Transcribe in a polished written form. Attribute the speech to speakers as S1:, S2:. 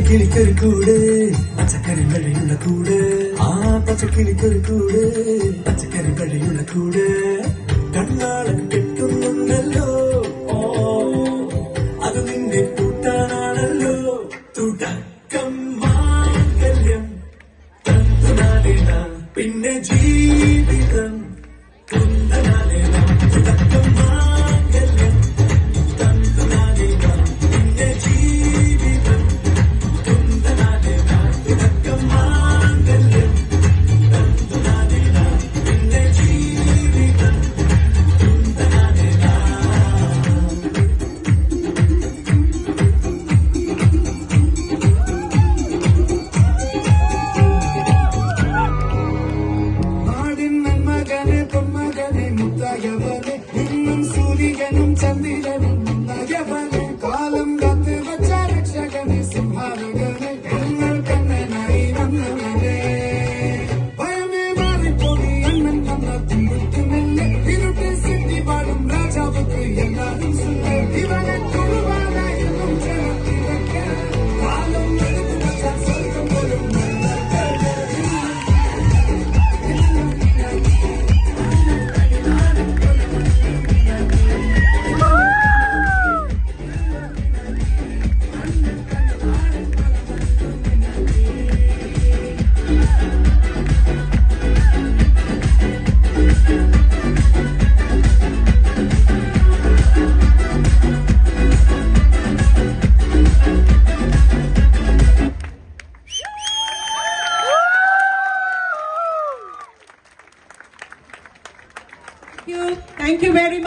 S1: പച്ചക്കിളിക്കൊരു കൂട് പച്ചക്കറി വഴിയുള്ള കൂട് ആ പച്ചക്കിളിക്കൊരു കൂട് പച്ചക്കറി വഴിയുള്ള കൂട് കണ്ണാളൻ കെട്ടുന്നുണ്ടല്ലോ അത് നിന്റെ കൂട്ടാനാണല്ലോ തുടക്കം മാംഗല്യം തന്തുനാടേന പിന്നെ ജീവിതം കുന്തനാടേന തുടക്കം മാംഗല്യം തന്തുനാടേന പിന്നെ ജീവിതം കുന്തനാടേന തുടക്കം മാംഗല്യം തന്തുനാടേന പിന്നെ ജീവിതം കുന്തനാടേന. മുത്തായവനെ ഇന്നും സൂര്യനും ചന്ദ്രനും നയവനെ കാലം കാത്ത് വച്ച രക്ഷകനെ സിംഹാരകനെ ഞങ്ങൾ കണ്ണനായി വന്നവനെ ഭയമേ മാറിപ്പോയി അണ്ണൻ വന്ന തുമ്പുമെല്ലെ ഇരുട്ട് സിദ്ധി പാടും രാജാവുക്ക് എല്ലാരും സുന്ദർ ഇവനെ തൊഴുവാനായെന്നും ജനത്തിരക്ക് കാലം എടുത്തു വച്ച സ്വർഗം പോലും
S2: Thank you very much.